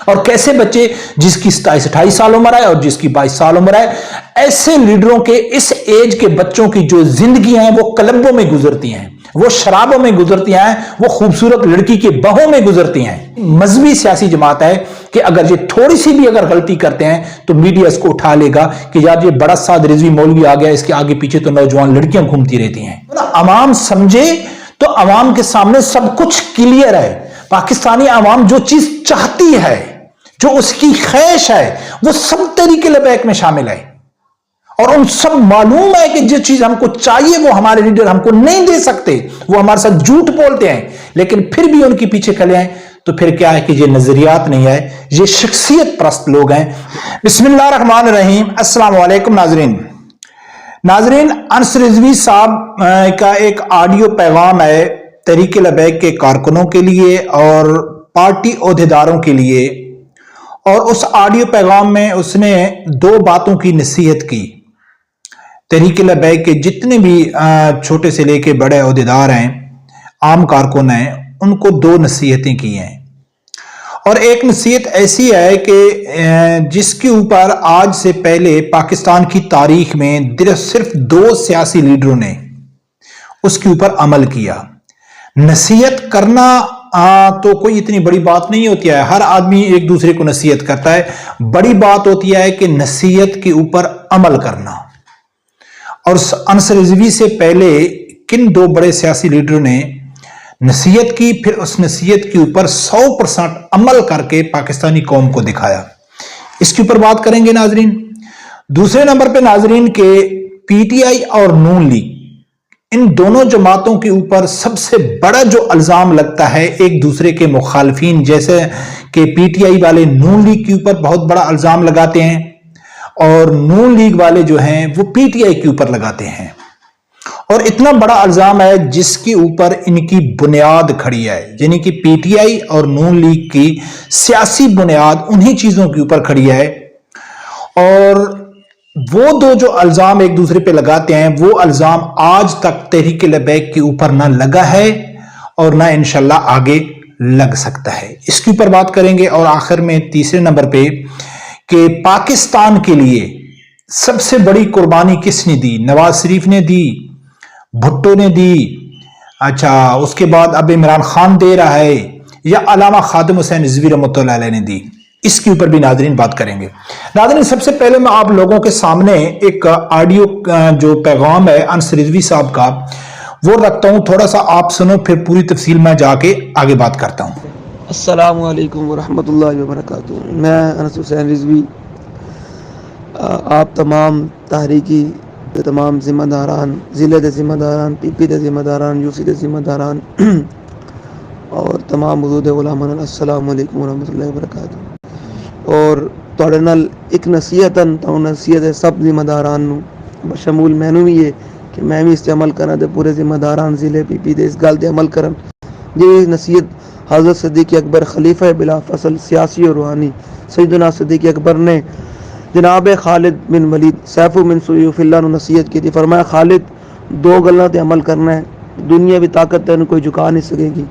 اور کیسے بچے جس کی 27-28 سال عمر ہے اور جس کی 22 سال عمر ہے، ایسے لیڈروں کے اس ایج کے بچوں کی جو زندگیاں ہیں وہ کلبوں میں گزرتی ہیں، وہ شرابوں میں گزرتی ہیں، وہ خوبصورت لڑکی کے بہوں میں گزرتی ہیں۔ مذہبی سیاسی جماعت ہے کہ اگر یہ تھوڑی سی بھی اگر غلطی کرتے ہیں تو میڈیا اس کو اٹھا لے گا کہ یار یہ بڑا سعد رضوی مولوی آ گیا، اس کے آگے پیچھے تو نوجوان لڑکیاں گھومتی رہتی ہیں۔ عوام سمجھے تو عوام کے سامنے سب کچھ کلیئر ہے۔ پاکستانی عوام جو چیز چاہتی ہے، جو اس کی خواہش ہے، وہ سب طریقے لبیک میں شامل ہے، اور ان سب معلوم ہے کہ جو چیز ہم کو چاہیے وہ ہمارے لیڈر ہم کو نہیں دے سکتے، وہ ہمارے ساتھ جھوٹ بولتے ہیں، لیکن پھر بھی ان کے پیچھے کھڑے ہیں۔ تو پھر کیا ہے کہ یہ نظریات نہیں ہے، یہ شخصیت پرست لوگ ہیں۔ بسم اللہ الرحمن الرحیم۔ السلام علیکم ناظرین، انس رضوی صاحب کا ایک آڈیو پیغام ہے تحریک لبیک کے کارکنوں کے لیے اور پارٹی عہدیداروں کے لیے، اور اس آڈیو پیغام میں اس نے 2 باتوں کی نصیحت کی۔ تحریک لبیک کے جتنے بھی چھوٹے سے لے کے بڑے عہدیدار ہیں، عام کارکن ہیں، ان کو 2 نصیحتیں کی ہیں، اور ایک نصیحت ایسی ہے کہ جس کے اوپر آج سے پہلے پاکستان کی تاریخ میں صرف 2 سیاسی لیڈروں نے اس کے اوپر عمل کیا۔ نصیحت کرنا تو کوئی اتنی بڑی بات نہیں ہوتی ہے، ہر آدمی ایک دوسرے کو نصیحت کرتا ہے، بڑی بات ہوتی ہے کہ نصیحت کے اوپر عمل کرنا۔ اور انس رضوی سے پہلے کن 2 بڑے سیاسی لیڈروں نے نصیحت کی، پھر اس نصیحت کے اوپر 100% عمل کر کے پاکستانی قوم کو دکھایا۔ اس کے اوپر بات کریں گے ناظرین۔ دوسرے نمبر پہ ناظرین کے پی ٹی آئی اور نون لیگ، ان دونوں جماعتوں کے اوپر سب سے بڑا جو الزام لگتا ہے ایک دوسرے کے مخالفین، جیسے کہ پی ٹی آئی والے نون لیگ کے اوپر بہت بڑا الزام لگاتے ہیں، اور نون لیگ والے جو ہیں وہ پی ٹی آئی کے اوپر لگاتے ہیں، اور اتنا بڑا الزام ہے جس کے اوپر ان کی بنیاد کھڑی ہے، یعنی کہ پی ٹی آئی اور نون لیگ کی سیاسی بنیاد انہی چیزوں کے اوپر کھڑی ہے، اور وہ 2 جو الزام ایک دوسرے پہ لگاتے ہیں وہ الزام آج تک تحریک لبیک کے اوپر نہ لگا ہے اور نہ انشاءاللہ آگے لگ سکتا ہے۔ اس کے اوپر بات کریں گے، اور آخر میں تیسرے نمبر پہ کہ پاکستان کے لیے سب سے بڑی قربانی کس نے دی؟ نواز شریف نے دی، بھٹو نے دی، اچھا اس کے بعد اب عمران خان دے رہا ہے، یا علامہ خادم حسین رضوی رحمۃ اللہ علیہ نے دی؟ اس کے اوپر بھی ناظرین بات کریں گے۔ ناظرین سب سے پہلے میں آپ لوگوں کے سامنے ایک آڈیو جو پیغام ہے انس رضوی صاحب کا وہ رکھتا ہوں، تھوڑا سا آپ سنو، پھر پوری تفصیل میں جا کے آگے بات کرتا ہوں۔ السلام علیکم ورحمۃ اللہ وبرکاتہ۔ میں انس حسین رضوی آپ تمام تحریکی تمام ذمہ داران، ضلع کے ذمہ داران، پی پی کے ذمہ داران، یو سی کے ذمہ داران اور تمام حضور علماء، السلام علیکم ورحمۃ اللہ وبرکاتہ۔ اور تھوڑے نال ایک نصیحت ہے سب ذمہ داران نو، بشمول مینوں بھی ہے کہ میں بھی اس تے عمل کرنا، تے پورے ذمہ داران ضلع پی پی دے اس گل تے عمل کرن۔ یہ نصیحت حضرت صدیق اکبر خلیفہ بلا فصل سیاسی اور روحانی سیدنا صدیق اکبر نے جناب خالد بن ولید سیف من سیوف اللہ نو نصیحت کی تھی۔ فرمایا خالد 2 گلاں تے عمل کرنا ہے، دنیا بھی طاقت تینوں کوئی جھکا نہیں سکے گی۔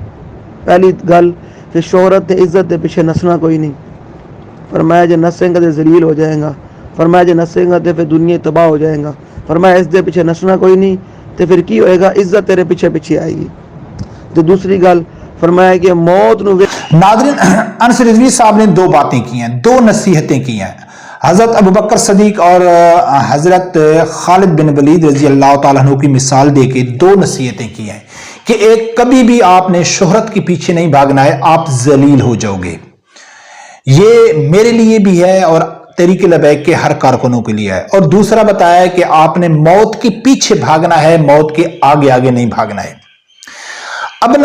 پہلی گل کہ شہرت تے عزت دے پیچھے نسنا کوئی نہیں، فرمایا جے نسیں گا تے ذلیل ہو جائے گا، فرمایا جے نسیں گا تے پھر دنیا تباہ ہو جائے گا، فرمایا اس دے پیچھے نسنا کوئی نہیں تے پھر کی ہوئے گا، عزت تیرے پیچھے پیچھے آئے گی۔ تو دوسری گل فرمایا کہ موت نو ناظرین انس رضوی صاحب نے 2 باتیں کی ہیں، 2 نصیحتیں کی ہیں۔ حضرت ابوبکر صدیق اور حضرت خالد بن ولید رضی اللہ تعالیٰ عنہ کی مثال دے کے 2 نصیحتیں کی ہیں کہ ایک کبھی بھی آپ نے شہرت کے پیچھے نہیں بھاگنا ہے، آپ ذلیل ہو جاؤ گے۔ یہ میرے لیے بھی ہے اور تحریک لبیک کے ہر کارکنوں کے لیے ہے۔ اور دوسرا بتایا ہے کہ آپ نے موت کے پیچھے بھاگنا ہے، موت کے آگے آگے نہیں بھاگنا ہے۔ اب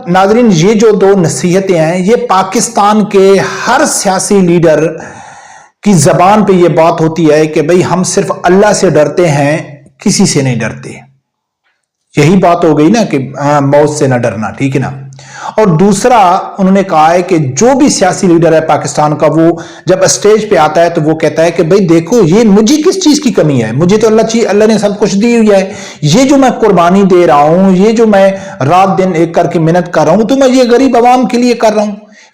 ناظرین یہ جو 2 نصیحتیں ہیں یہ پاکستان کے ہر سیاسی لیڈر کی زبان پہ یہ بات ہوتی ہے کہ بھئی ہم صرف اللہ سے ڈرتے ہیں، کسی سے نہیں ڈرتے۔ یہی بات ہو گئی نا کہ موت سے نہ ڈرنا، ٹھیک ہے نا۔ اور دوسرا انہوں نے کہا ہے کہ جو بھی سیاسی لیڈر ہے پاکستان کا، وہ جب اسٹیج پہ آتا ہے تو وہ کہتا ہے کہ بھئی دیکھو یہ مجھے کس چیز کی کمی ہے، مجھے تو اللہ نے سب کچھ دی ہوئی ہے، یہ جو میں قربانی دے رہا ہوں، یہ جو میں رات دن ایک کر کے محنت کر رہا ہوں، تو میں یہ غریب عوام کے لیے کر رہا ہوں،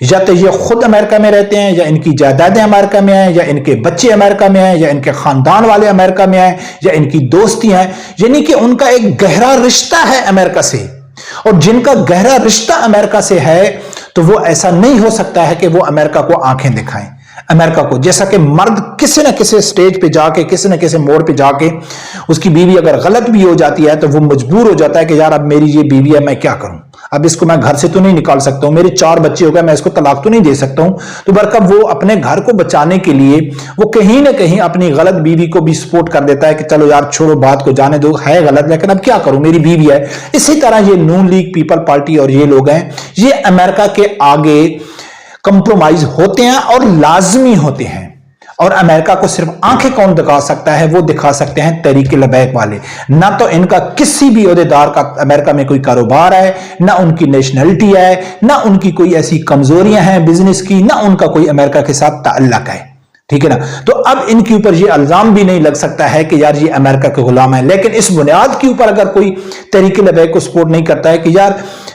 یا تو یہ خود امریکہ میں رہتے ہیں، یا ان کی جائیدادیں امریکہ میں ہیں، یا ان کے بچے امریکہ میں ہیں، یا ان کے خاندان والے امریکہ میں ہیں، یا ان کی دوستی ہیں، یعنی کہ ان کا ایک گہرا رشتہ ہے امریکہ سے. اور جن کا گہرا رشتہ امریکہ سے ہے تو وہ ایسا نہیں ہو سکتا ہے کہ وہ امریکہ کو آنکھیں دکھائیں. امریکہ کو جیسا کہ مرد کسی نہ کسی سٹیج پہ جا کے، کسی نہ کسی موڑ پہ جا کے، اس کی بیوی اگر غلط بھی ہو جاتی ہے تو وہ مجبور ہو جاتا ہے کہ یار اب میری یہ بیوی ہے، میں کیا کروں، اب اس کو میں گھر سے تو نہیں نکال سکتا ہوں، میرے 4 بچے ہو گئے، میں اس کو طلاق تو نہیں دے سکتا ہوں. تو برکب وہ اپنے گھر کو بچانے کے لیے وہ کہیں نہ کہیں اپنی غلط بیوی کو بھی سپورٹ کر دیتا ہے کہ چلو یار چھوڑو، بات کو جانے دو، ہے غلط لیکن اب کیا کروں، میری بیوی ہے. اسی طرح یہ نون لیگ، پیپل پارٹی اور یہ لوگ ہیں، یہ امریکہ کے آگے کمپرومائز ہوتے ہیں اور لازمی ہوتے ہیں. اور امریکہ کو صرف آنکھیں کون دکھا سکتا ہے؟ وہ دکھا سکتے ہیں تحریک لبیک والے. نہ تو ان کا کسی بھی عہدیدار کا امریکہ میں کوئی کاروبار ہے، نہ ان کی نیشنلٹی ہے، نہ ان کی کوئی ایسی کمزوریاں ہیں بزنس کی، نہ ان کا کوئی امریکہ کے ساتھ تعلق ہے. ٹھیک ہے نا؟ تو اب ان کے اوپر یہ الزام بھی نہیں لگ سکتا ہے کہ یار یہ امریکہ کے غلام ہیں. لیکن اس بنیاد کے اوپر اگر کوئی تحریک لبیک کو سپورٹ نہیں کرتا ہے کہ یار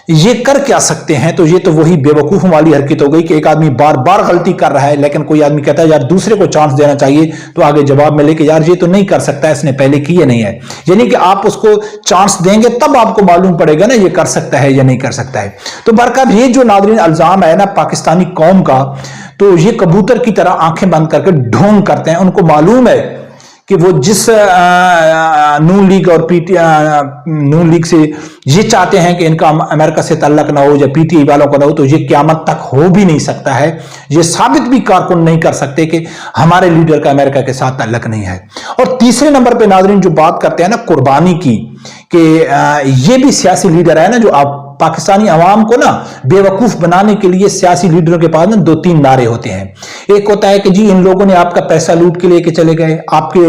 یہ کر کیا سکتے ہیں، تو یہ تو وہی بے وقوفوں والی حرکت ہو گئی کہ ایک آدمی بار بار غلطی کر رہا ہے لیکن کوئی آدمی کہتا ہے یار دوسرے کو چانس دینا چاہیے، تو آگے جواب ملے کہ یار یہ تو نہیں کر سکتا، اس نے پہلے کیے نہیں ہے. یعنی کہ آپ اس کو چانس دیں گے تب آپ کو معلوم پڑے گا نا یہ کر سکتا ہے یا نہیں کر سکتا ہے. تو برکب یہ جو ناظرین الزام ہے نا پاکستانی قوم کا، تو یہ کبوتر کی طرح آنکھیں بند کر کے ڈھونگ کرتے ہیں. ان کو معلوم ہے کہ وہ جس نون لیگ اور نون لیگ سے یہ چاہتے ہیں کہ ان کا امریکہ سے تعلق نہ ہو یا پی ٹی آئی والوں کا نہ ہو، تو یہ قیامت تک ہو بھی نہیں سکتا ہے. یہ ثابت بھی کارکن نہیں کر سکتے کہ ہمارے لیڈر کا امریکہ کے ساتھ تعلق نہیں ہے. اور تیسرے نمبر پہ ناظرین جو بات کرتے ہیں نا قربانی کی، کہ یہ بھی سیاسی لیڈر ہے نا جو آپ پاکستانی عوام کو نا بے وقوف بنانے کے لیے سیاسی لیڈروں کے پاس نا 2-3 نعرے ہوتے ہیں. ایک ہوتا ہے کہ جی ان لوگوں نے آپ کا پیسہ لوٹ کے لے کے چلے گئے، آپ کے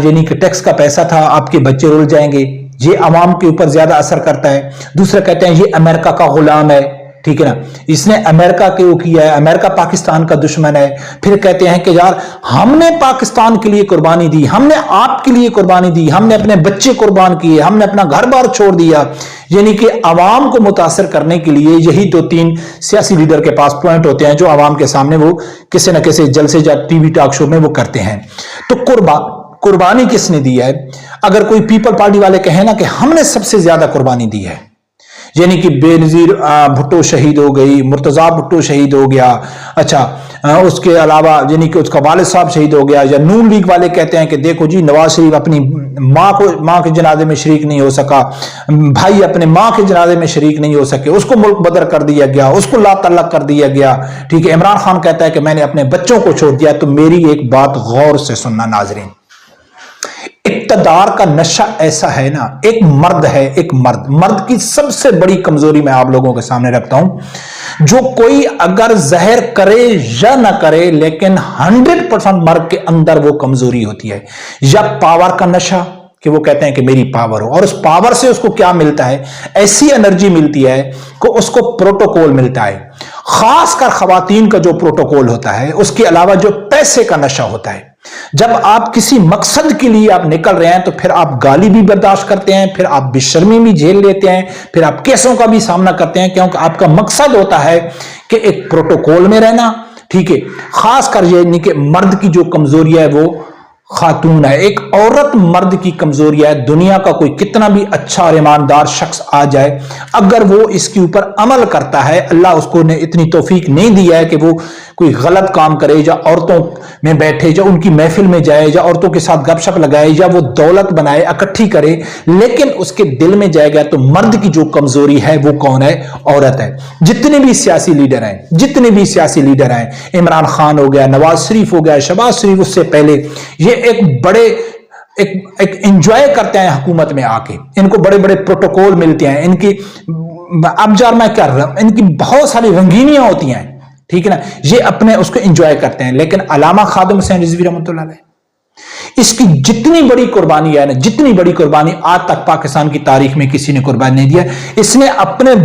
یعنی کہ ٹیکس کا پیسہ تھا، آپ کے بچے رول جائیں گے، یہ عوام کے اوپر زیادہ اثر کرتا ہے. دوسرا کہتے ہیں یہ امریکہ کا غلام ہے، ٹھیک ہے نا، اس نے امریکہ کے وہ کیا ہے، امریکہ پاکستان کا دشمن ہے. پھر کہتے ہیں کہ یار ہم نے پاکستان کے لیے قربانی دی، ہم نے آپ کے لیے قربانی دی، ہم نے اپنے بچے قربان کیے، ہم نے اپنا گھر بار چھوڑ دیا. یعنی کہ عوام کو متاثر کرنے کے لیے یہی 2-3 سیاسی لیڈر کے پاس پوائنٹ ہوتے ہیں جو عوام کے سامنے وہ کسی نہ کسی جلسے یا ٹی وی ٹاک شو میں وہ کرتے ہیں. تو قربانی کس نے دی ہے؟ اگر کوئی پیپل پارٹی والے کہیں نا کہ ہم نے سب سے زیادہ قربانی دی ہے، یعنی کہ بے نظیر بھٹو شہید ہو گئی، مرتضیٰ بھٹو شہید ہو گیا، اچھا اس کے علاوہ یعنی کہ اس کا والد صاحب شہید ہو گیا، یا نون لیگ والے کہتے ہیں کہ دیکھو جی نواز شریف اپنی ماں کے جنازے میں شریک نہیں ہو سکا، بھائی اپنے ماں کے جنازے میں شریک نہیں ہو سکے، اس کو ملک بدر کر دیا گیا، اس کو لا تعلق کر دیا گیا. ٹھیک ہے، عمران خان کہتا ہے کہ میں نے اپنے بچوں کو چھوڑ دیا. تو میری ایک بات غور سے سننا ناظرین، اقتدار کا نشہ ایسا ہے نا، ایک مرد ہے، ایک مرد کی سب سے بڑی کمزوری میں آپ لوگوں کے سامنے رکھتا ہوں. جو کوئی اگر زہر کرے یا نہ کرے لیکن 100% مرد کے اندر وہ کمزوری ہوتی ہے، یا پاور کا نشہ کہ وہ کہتے ہیں کہ میری پاور ہو، اور اس پاور سے اس کو کیا ملتا ہے؟ ایسی انرجی ملتی ہے کہ اس کو پروٹوکول ملتا ہے، خاص کر خواتین کا جو پروٹوکول ہوتا ہے، اس کے علاوہ جو پیسے کا نشہ ہوتا ہے. جب آپ کسی مقصد کے لیے آپ نکل رہے ہیں تو پھر آپ گالی بھی برداشت کرتے ہیں، پھر آپ بے شرمی بھی جھیل لیتے ہیں، پھر آپ کیسوں کا بھی سامنا کرتے ہیں، کیونکہ آپ کا مقصد ہوتا ہے کہ ایک پروٹوکول میں رہنا. ٹھیک ہے، خاص کر یہ نہیں کہ مرد کی جو کمزوری ہے وہ خاتون ہے. ایک عورت مرد کی کمزوری ہے. دنیا کا کوئی کتنا بھی اچھا اور ایماندار شخص آ جائے، اگر وہ اس کے اوپر عمل کرتا ہے، اللہ اس کو نے اتنی توفیق نہیں دی ہے کہ وہ کوئی غلط کام کرے، یا عورتوں میں بیٹھے، یا ان کی محفل میں جائے، یا عورتوں کے ساتھ گپ شپ لگائے، یا وہ دولت بنائے اکٹھی کرے، لیکن اس کے دل میں جائے گا، تو مرد کی جو کمزوری ہے وہ کون ہے؟ عورت ہے. جتنے بھی سیاسی لیڈر ہیں، عمران خان ہو گیا، نواز شریف ہو گیا، شہباز شریف اس سے پہلے، یہ ایک بڑے ایک انجوائے کرتے ہیں حکومت میں آ کے، ان کو بڑے بڑے پروٹوکول ملتے ہیں، ان کی اب جار میں کر رہا ہوں، ان کی بہت ساری رنگینیاں ہوتی ہیں. ٹھیک ہے نا، یہ اپنے اس کو انجوائے کرتے ہیں. لیکن علامہ خادم حسین رضوی رحمۃ اللہ علیہ، اس کی جتنی بڑی قربانی ہے نا، جتنی بڑی قربانی آج تک پاکستان کی تاریخ میں کسی نے قربانی نہیں دیا. اس نے اپنے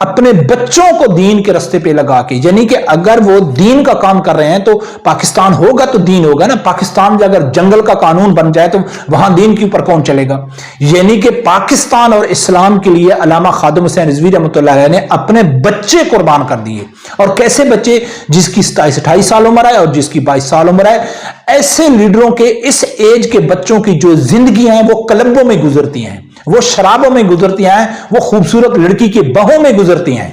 اپنے بچوں کو دین کے رستے پہ لگا کے، یعنی کہ اگر وہ دین کا کام کر رہے ہیں تو پاکستان ہوگا تو دین ہوگا نا. پاکستان میں اگر جنگل کا قانون بن جائے تو وہاں دین کے اوپر کون چلے گا؟ یعنی کہ پاکستان اور اسلام کے لیے علامہ خادم حسین رضوی رحمۃ اللہ علیہ نے اپنے بچے قربان کر دیے. اور کیسے بچے؟ جس کی 27-28 سال عمر ہے اور جس کی 22 سال عمر ہے. ایسے لیڈروں کے اس ایج کے بچوں کی جو زندگیاں ہیں وہ کلبوں میں گزرتی ہیں، وہ شرابوں میں گزرتی ہیں، وہ خوبصورت لڑکی کے بہوں میں گزرتی ہیں.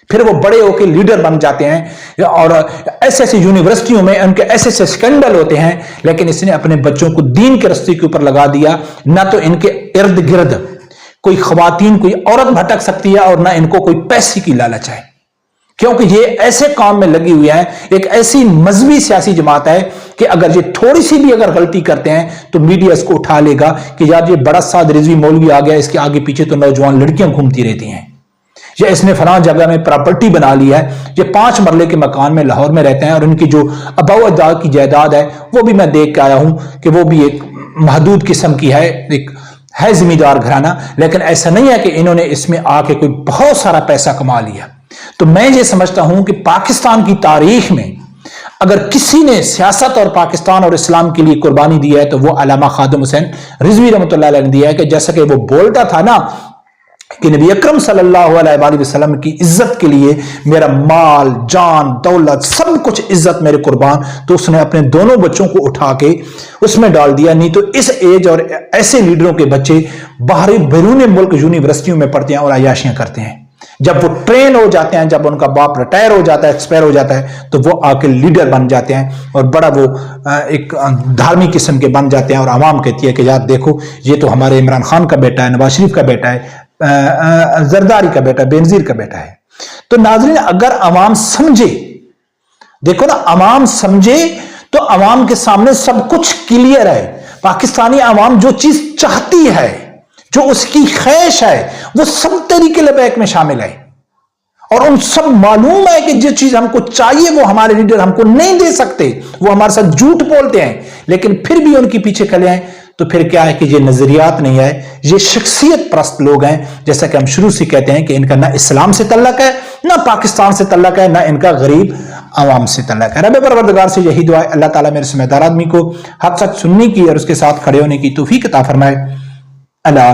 پھر وہ بڑے ہو کے لیڈر بن جاتے ہیں اور ایسے ایسے یونیورسٹیوں میں ان کے ایسے ایسے سکینڈل ہوتے ہیں. لیکن اس نے اپنے بچوں کو دین کے رستے کے اوپر لگا دیا. نہ تو ان کے ارد گرد کوئی خواتین، کوئی عورت بھٹک سکتی ہے اور نہ ان کو کوئی پیسے کی لالچ ہے، کیونکہ یہ ایسے کام میں لگی ہوئی ہے. ایک ایسی مذہبی سیاسی جماعت ہے کہ اگر یہ تھوڑی سی بھی اگر غلطی کرتے ہیں تو میڈیا اس کو اٹھا لے گا کہ یار یہ بڑا سعد رضوی مولوی آ گیا، اس کے آگے پیچھے تو نوجوان لڑکیاں گھومتی رہتی ہیں، یا اس نے فلاں جگہ میں پراپرٹی بنا لی ہے. یہ 5 مرلے کے مکان میں لاہور میں رہتے ہیں اور ان کی جو اباء و اجداد کی جائیداد ہے وہ بھی میں دیکھ کے آیا ہوں کہ وہ بھی ایک محدود قسم کی ہے، ایک ہے زمیندار گھرانہ. لیکن ایسا نہیں ہے کہ انہوں نے اس میں آ کے کوئی بہت سارا پیسہ کما لیا. تو میں یہ سمجھتا ہوں کہ پاکستان کی تاریخ میں اگر کسی نے سیاست اور پاکستان اور اسلام کے لیے قربانی دی ہے تو وہ علامہ خادم حسین رضوی رحمۃ اللہ علیہ نے دیا ہے. کہ جیسا کہ وہ بولتا تھا نا کہ نبی اکرم صلی اللہ علیہ وآلہ وسلم کی عزت کے لیے میرا مال، جان، دولت، سب کچھ عزت میرے قربان، تو اس نے اپنے دونوں بچوں کو اٹھا کے اس میں ڈال دیا. نہیں تو اس ایج اور ایسے لیڈروں کے بچے باہر بیرون ملک یونیورسٹیوں میں پڑھتے ہیں اور عیاشیاں کرتے ہیں. جب وہ ٹرین ہو جاتے ہیں، جب ان کا باپ ریٹائر ہو جاتا ہے، ایکسپائر ہو جاتا ہے، تو وہ آ کے لیڈر بن جاتے ہیں اور بڑا وہ ایک دھارمک قسم کے بن جاتے ہیں. اور عوام کہتی ہے کہ یار دیکھو یہ تو ہمارے عمران خان کا بیٹا ہے، نواز شریف کا بیٹا ہے، زرداری کا بیٹا ہے، بینظیر کا بیٹا ہے. تو ناظرین اگر عوام سمجھے، دیکھو نا، عوام سمجھے تو عوام کے سامنے سب کچھ کلیئر ہے. پاکستانی عوام جو چیز چاہتی ہے، جو اس کی خواہش ہے، وہ سب طریقے لبیک میں شامل ہے. اور ان سب معلوم ہے کہ جو چیز ہم کو چاہیے وہ ہمارے لیڈر ہم کو نہیں دے سکتے، وہ ہمارے ساتھ جھوٹ بولتے ہیں. لیکن پھر بھی ان کے پیچھے کھڑے ہیں. تو پھر کیا ہے کہ یہ نظریات نہیں ہے، یہ شخصیت پرست لوگ ہیں. جیسا کہ ہم شروع سے کہتے ہیں کہ ان کا نہ اسلام سے تعلق ہے، نہ پاکستان سے تعلق ہے، نہ ان کا غریب عوام سے تعلق ہے. رب پروردگار سے یہی دعا ہے اللہ تعالیٰ میرے سمجھدار آدمی کو حق سچ سننے کی اور اس کے ساتھ کھڑے ہونے کی توفیق عطا فرمائے. اللہ